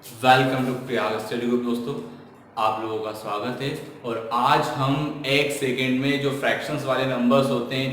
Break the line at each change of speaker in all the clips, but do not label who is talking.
Welcome to Prayag study group दोस्तों, आप लोगों का स्वागत है। और आज हम एक सेकेंड में जो फ्रैक्शंस वाले नंबर्स होते हैं,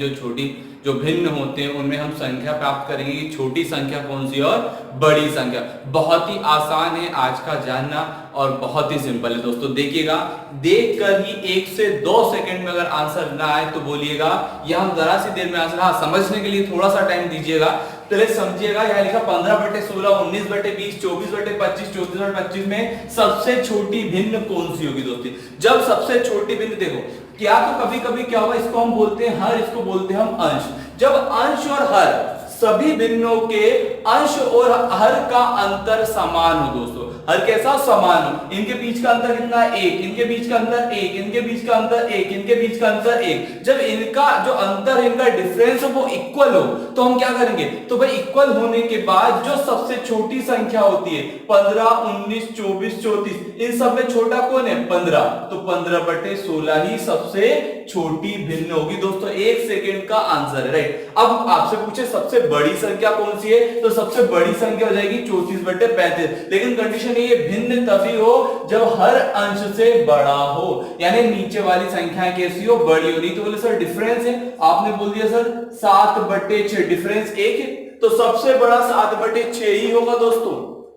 जो भिन्न होते हैं, उनमें हम संख्या प्राप्त करेंगे कि छोटी संख्या कौन सी है और बड़ी संख्या। बहुत ही आसान है आज का जानना और बहुत ही सिंपल है दोस्तों। देखिएगा, देख कर ही 1 से 2 सेकंड में अगर आंसर ना आए तो बोलिएगा, या हम जरा सी देर में आंसर, हाँ समझने के लिए थोड़ा सा टाइम दीजिएगा। पहले समझिएगा, यहाँ लिखा 15/16, 19/20, 24/25, 34/25 में सबसे छोटी भिन्न कौन सी होगी दोस्तों। जब सबसे छोटी भिन्न देखो, क्या तो कभी कभी क्या हुआ, इसको हम बोलते हैं हर, इसको बोलते हैं हम अंश। जब अंश और हर सभी भिन्नों के अंश और हर का अंतर समान हो दोस्तों, हर कैसा समान हो, इनके बीच का अंतर कितना है 1, इनके बीच का अंतर 1, इनके बीच का अंतर 1, इनके बीच का अंतर 1, जब इनका जो अंतर है, इनका डिफरेंस हो वो इक्वल हो, तो हम क्या करेंगे, तो भाई इक्वल होने के बाद जो सबसे छोटी संख्या होती है 15, 19, 24, 34, इन सब में छोटा कौन है 15, तो 15/16 ही सबसे छोटी भिन्न होगी दोस्तों। 1 सेकेंड का आंसर है, राइट। अब आपसे पूछे सबसे बड़ी संख्या कौन सी है, तो सबसे बड़ी संख्या हो जाएगी 34/35। लेकिन कंडीशन ये भिन्न तभी हो जब हर अंश से बड़ा हो, यानी नीचे वाली संख्या कैसी हो, बड़ी हो। नहीं तो बोले सर डिफरेंस है, आपने बोल दिया सर 7/6, डिफरेंस 1 है, तो सबसे बड़ा 7/6 ही होगा दोस्तों,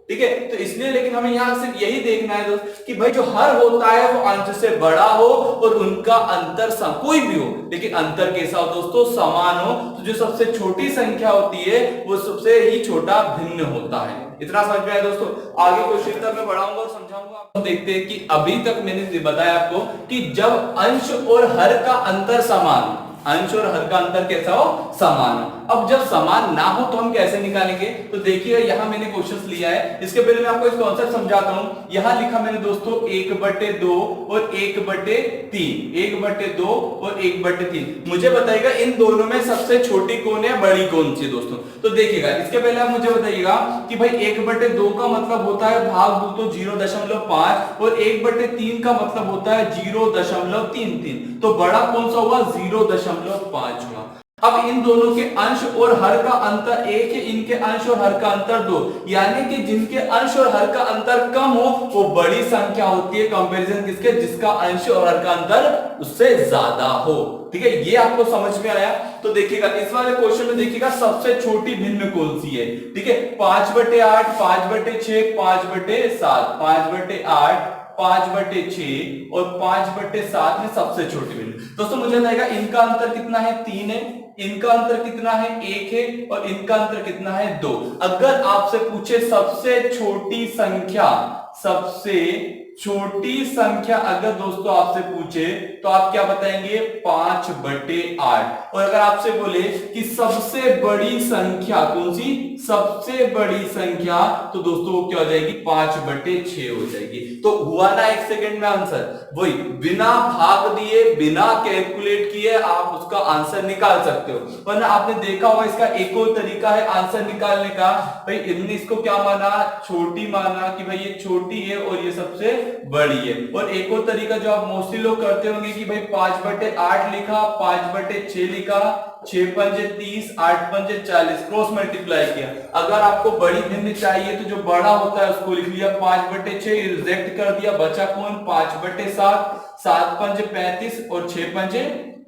ठीक है। तो इसलिए लेकिन हमें यहां सिर्फ यही देखना है दोस्त कि भाई जो हर होता है वो अंश से बड़ा हो और उनका अंतर कोई भी हो, लेकिन अंतर कैसा हो दोस्तों, समान हो। तो जो सबसे छोटी संख्या होती है वो सबसे ही छोटा भिन्न होता है। इतना समझ में आया दोस्तों। आगे क्वेश्चन तक मैं बढ़ाऊंगा और समझाऊंगा। तो देखते हैं कि अभी तक मैंने बताया आपको कि जब अंश और हर का अंतर समान, अंश और हर का अंतर कैसा हो, समान हो। अब जब समान ना हो तो हम कैसे निकालेंगे, तो देखिए यहां मैंने क्वेश्चंस लिया है, इसके पहले मैं आपको इस कॉन्सेप्ट समझाता हूं। यहां लिखा मैंने दोस्तों 1/2 और 1/3, 1/2 और 1/3। मुझे बताइएगा इन दोनों में सबसे छोटी कौन है, बड़ी कौन सी है दोस्तों। तो देखिएगा, इसके पहले आप मुझे बताइएगा कि भाई 1/2 का मतलब होता है भाग दो तो 0.5, और 1/3 का मतलब होता है 0.33। तो बड़ा कौन सा हुआ, 0.5 हुआ। अब इन दोनों के अंश और हर का अंतर 1 है, इनके अंश और हर का अंतर 2, यानी कि जिनके अंश और हर का अंतर कम हो वो बड़ी संख्या होती है, कंपैरिजन किसके, जिसका अंश और हर का अंतर उससे ज्यादा हो, ठीक है। ये आपको समझ में आया। तो देखिएगा इस वाले क्वेश्चन में देखिएगा सबसे छोटी भिन्न कौन सी है, ठीक है। 5/8, 5/6, 5/7, 5/8, 5/6 और 5/7 में सबसे छोटी भिन्न दोस्तों मुझे लगेगा इनका अंतर कितना है, 3 है, इनका अंतर कितना है, 1 है, और इनका अंतर कितना है, 2। अगर आपसे पूछे सबसे छोटी संख्या, सबसे छोटी संख्या अगर दोस्तों आपसे पूछे तो आप क्या बताएंगे, 5/8। और अगर आपसे बोले कि सबसे बड़ी संख्या कौन सी, सबसे बड़ी संख्या, तो दोस्तों वो क्या हो जाएगी, 5/6 हो जाएगी। तो हुआ ना 1 सेकेंड में आंसर, वही बिना भाग दिए, बिना कैलकुलेट किए आप उसका आंसर निकाल सकते हो। वरना आपने देखा होगा इसका एक और तरीका है आंसर निकालने का, भाई इन्होंने इसको क्या माना, छोटी माना कि भाई ये छोटी है और ये सबसे बड़ी है। और एक और तरीका जो आप मोस्टली लोग करते होंगे कि भाई 5/8 लिखा, 5/6 लिखा, 6×5 30, 8×5 40, क्रॉस मल्टीप्लाई किया। अगर आपको बड़ी भिन्न चाहिए तो जो बड़ा होता है उसको लिख लिया 5/6, रिजेक्ट कर दिया, बचा कौन, 5/7, 7×5 35 और 6×5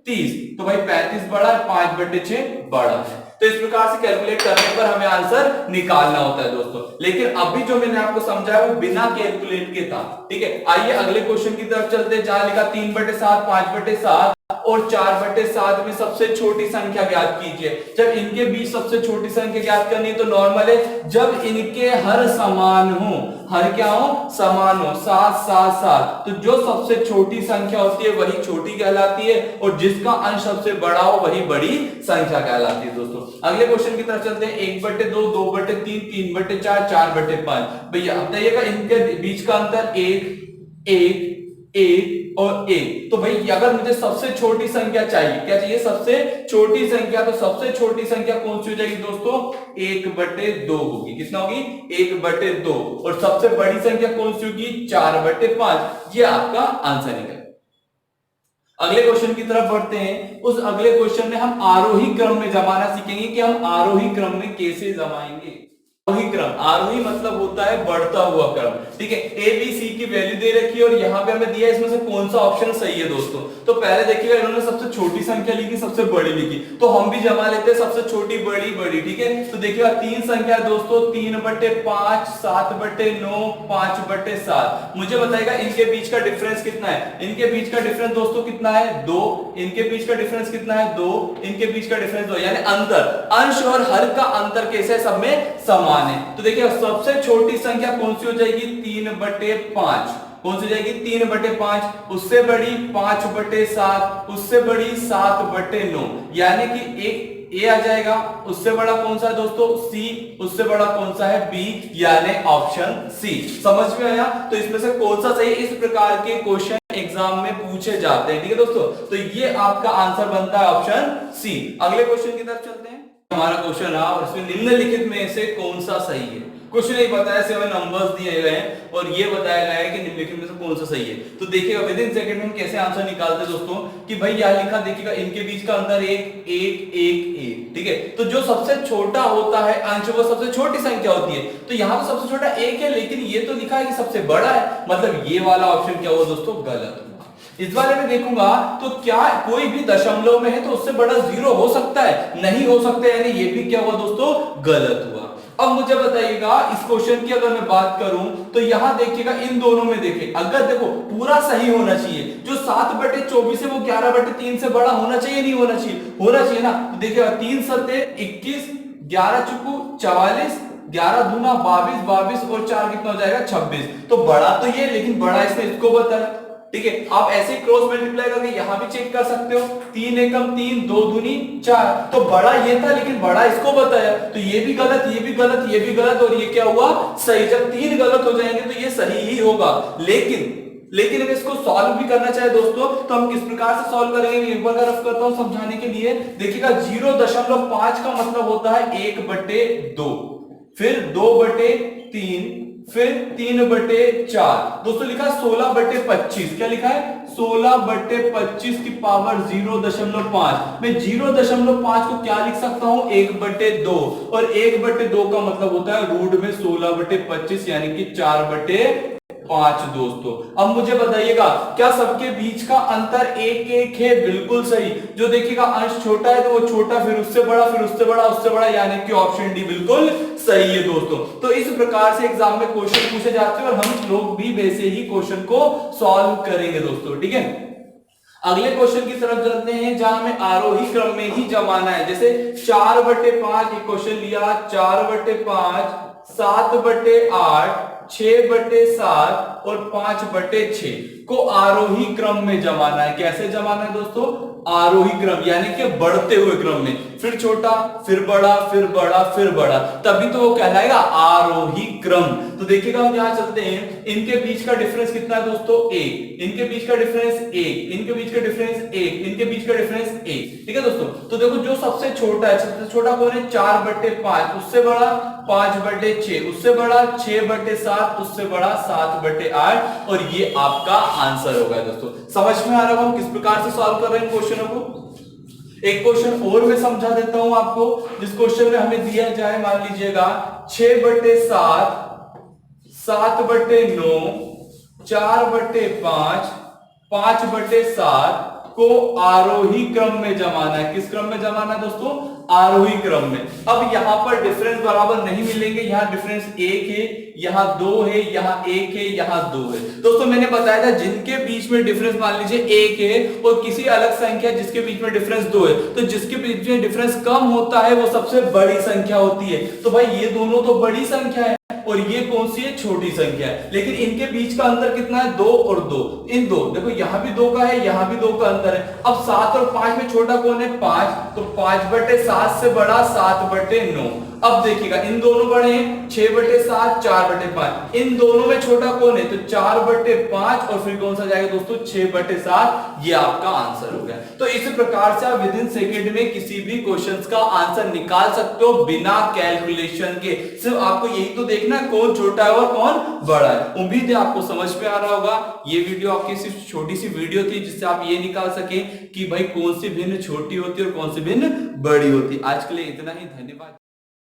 30। तो भाई 35 बड़ा है, 5/6 बड़ा है। तो इस प्रकार से कैलकुलेट करने पर हमें आंसर निकालना होता है दोस्तों। लेकिन अभी जो मैंने आपको समझाया वो बिना कैलकुलेट के था, ठीक है। आइए अगले क्वेश्चन की तरफ चलते हैं, जहां लिखा 3/7, 5/7 और 4/7 में सबसे छोटी संख्या ज्ञात कीजिए। जब इनके बीच सबसे छोटी संख्या ज्ञात करनी है तो नॉर्मल है, जब इनके हर समान हो, हर क्या हो, समान हो, 7 7 7, तो जो सबसे छोटी संख्या होती है वही छोटी कहलाती है, और जिसका अंश सबसे बड़ा हो वही बड़ी संख्या कहलाती है दोस्तों। अगले क्वेश्चन की तरफ चलते हैं, 1/2, 2/3, 3/4, 4/5। भैया बताइएगा इनके बीच का अंतर 1 1 1 और 1। तो भाई अगर मुझे सबसे छोटी संख्या चाहिए, क्या चाहिए, सबसे छोटी संख्या, तो सबसे छोटी संख्या कौन सी हो जाएगी दोस्तों, 1/2 होगी। कितना होगी, 1/2। और सबसे बड़ी संख्या कौन सी होगी, 4/5। ये आपका आंसर निकल। अगले क्वेश्चन की तरफ बढ़ते हैं। उस अगले क्वेश्चन में हम आरोही क्रम में जमाना सीखेंगे कि हम आरोही क्रम में कैसे जमाएंगे। आरोही क्रम, आरोही मतलब होता है बढ़ता हुआ क्रम, ठीक है। ए बी सी की वैल्यू दे रखी है और यहाँ पे हमें दिया है इसमें से कौन सा ऑप्शन सही है दोस्तों। तो पहले देखिएगा इन्होंने सबसे छोटी संख्या लिखी, सबसे बड़ी लिखी, तो हम भी जमा लेते हैं सबसे छोटी बड़ी बड़ी, ठीक है। तो देखिएगा तीन संख्या दोस्तों 3/5, 7/9, 5/7। मुझे बताएगा इनके बीच का डिफरेंस कितना है। इनके बीच का डिफरेंस दोस्तों कितना है 2, इनके बीच का डिफरेंस कितना है 2, इनके बीच का डिफरेंस 2, यानी अंतर, अंश और हर का अंतर कैसे सब में समान है। तो देखिए सबसे छोटी संख्या कौन सी हो जाएगी 3/5, कौन सी जाएगी 3/5, उससे बड़ी 5/7, उससे बड़ी 7/9, यानी कि एक ए आ जाएगा। उससे बड़ा कौन सा है दोस्तों सी, उससे बड़ा कौन सा है बी, यानी ऑप्शन सी। समझ में आया। तो इसमें से कौन सा सही, इस प्रकार के क्वेश्चन एग्जाम में पूछे जाते हैं, ठीक है दोस्तों। तो ये आपका आंसर बनता है ऑप्शन सी। अगले क्वेश्चन की तरफ चलते हैं। हमारा क्वेश्चन रहा और इसमें निम्नलिखित में से कौन सा सही है। क्वेश्चन नहीं बताया, सिर्फ नंबर्स दिए गए हैं और ये बताया गया है कि निम्नलिखित में से कौन सा सही है। तो देखिएगा विद इन सेकंड में हम कैसे आंसर निकालते हैं दोस्तों कि भाई यहां लिखा देखिएगा इनके बीच का अंतर 1 1 1 1, ठीक है। तो जो सबसे छोटा होता है अंश वो सबसे छोटी संख्या होती है। तो यहाँ तो सबसे छोटा 1 है, लेकिन ये तो लिखा है कि सबसे बड़ा है, मतलब ये वाला ऑप्शन क्या हुआ दोस्तों गलत। इस बारे में देखूंगा तो क्या कोई भी दशमलव में है तो उससे बड़ा 0 हो सकता है, नहीं हो सकता, यानी ये भी क्या हुआ दोस्तों गलत हुआ। अब मुझे बताइएगा इस क्वेश्चन की अगर मैं बात करूं तो यहां देखिएगा इन दोनों में देखें, अगर देखो पूरा सही होना चाहिए, जो 7/24 है वो 11/3 से बड़ा होना चाहिए, नहीं होना चाहिए, होना चाहिए ना। तो देखिएगा 3 सत्ते 21, 11 चुकू 44, 11 दूना 22, 22 और 4 कितना हो जाएगा 26। तो बड़ा तो ये, लेकिन बड़ा इसने इसको बताया, ठीक है। आप ऐसे क्रॉस मल्टीप्लाई करके यहां भी चेक कर सकते हो, 3 एकम 3, 2 दूनी 4, तो बड़ा ये था लेकिन बड़ा इसको बताया, तो ये भी गलत, ये भी गलत, ये भी गलत, और ये क्या हुआ सही। जब 3 गलत हो जाएंगे तो ये सही ही होगा। लेकिन अगर इसको सॉल्व भी करना चाहे दोस्तों तो हम किस प्रकार से सॉल्व करेंगे, एक बार रफ करता हूं समझाने के लिए। देखिएगा 0.5 का मतलब होता है 1/2, फिर 2/3, फिर 3/4। दोस्तों लिखा 16/25, क्या लिखा है 16/25 की पावर 0.5। मैं 0.5 को क्या लिख सकता हूं 1/2, और 1/2 का मतलब होता है रूट में 16/25 यानी कि 4/5 दोस्तों। अब मुझे बताइएगा क्या सबके बीच का अंतर 1 1 है, बिल्कुल सही। जो देखिएगा अंश छोटा है तो वो छोटा, फिर उससे बड़ा, फिर उससे बड़ा, उससे बड़ा, यानी कि ऑप्शन डी बिल्कुल सही है दोस्तों। तो इस प्रकार से एग्जाम में क्वेश्चन पूछे जाते हैं और हम लोग भी वैसे ही क्वेश्चन को सॉल्व करेंगे दोस्तों, ठीक है। अगले क्वेश्चन की तरफ चलते हैं जहां हमें आरोही क्रम में ही जमाना है। जैसे 4/5 एक क्वेश्चन लिया, 4/5, 7/8, 6/7 और 5/6 को आरोही क्रम में जमाना है। कैसे जमाना है दोस्तों आरोही क्रम, यानी कि बढ़ते हुए क्रम में, फिर छोटा, फिर बड़ा, फिर बड़ा, फिर बड़ा, तभी तो वो कहलाएगा आरोही क्रम। तो देखिएगा हम यहां चलते हैं, इनके बीच का डिफरेंस कितना है दोस्तों 1, इनके बीच का डिफरेंस 1, इनके बीच का डिफरेंस 1, इनके बीच का डिफरेंस 1, ठीक है दोस्तों। तो देखो जो सबसे छोटा है, सबसे छोटा कौन है 4/5, उससे बड़ा 5/6, उससे बड़ा 6/7, उससे बड़ा 7/8, और ये आपका आंसर होगा दोस्तों। समझ में आ रहा होगा हम किस प्रकार से सॉल्व कर रहे हैं क्वेश्चनों को। एक क्वेश्चन और मैं समझा देता हूं आपको, जिस क्वेश्चन में हमें दिया जाए, मान लीजिएगा 6/7, 7/9, 4/5, 5/7 को आरोही क्रम में जमाना है। किस क्रम में जमाना है दोस्तों आरोही क्रम में। अब यहां पर डिफरेंस बराबर नहीं मिलेंगे, यहां डिफरेंस 1 है, यहां 2 है, यहां 1 है, यहां 2 है। दोस्तों मैंने बताया था जिनके बीच में डिफरेंस मान लीजिए 1 है और किसी अलग संख्या जिसके बीच में डिफरेंस 2 है, तो जिसके बीच में डिफरेंस कम होता है वो सबसे बड़ी संख्या होती है। तो भाई ये दोनों तो बड़ी संख्या है और ये कौन सी है छोटी संख्या है, लेकिन इनके बीच का अंतर कितना है 2 और 2, इन 2 देखो यहां भी 2 का है, यहां भी 2 का अंतर है। अब 7 और 5 में छोटा कौन है 5, तो 5/7 से बड़ा 7/9। अब देखिएगा इन दोनों बड़े हैं 6/7, 4/5, इन दोनों में छोटा कौन है तो 4/5, और फिर कौन सा जाएगा दोस्तों 6/7। ये आपका आंसर हो गया। तो इस प्रकार से आप विद इन सेकेंड में किसी भी क्वेश्चन का आंसर निकाल सकते हो बिना कैलकुलेशन के। सिर्फ आपको यही तो देखना है कौन छोटा है और कौन बड़ा है। उम्मीद है आपको समझ में आ रहा होगा। ये वीडियो आपकी सिर्फ छोटी सी वीडियो थी जिससे आप ये निकाल सके कि भाई कौन सी भिन्न छोटी होती है और कौन सी भिन्न बड़ी होती है। आज के लिए इतना ही, धन्यवाद।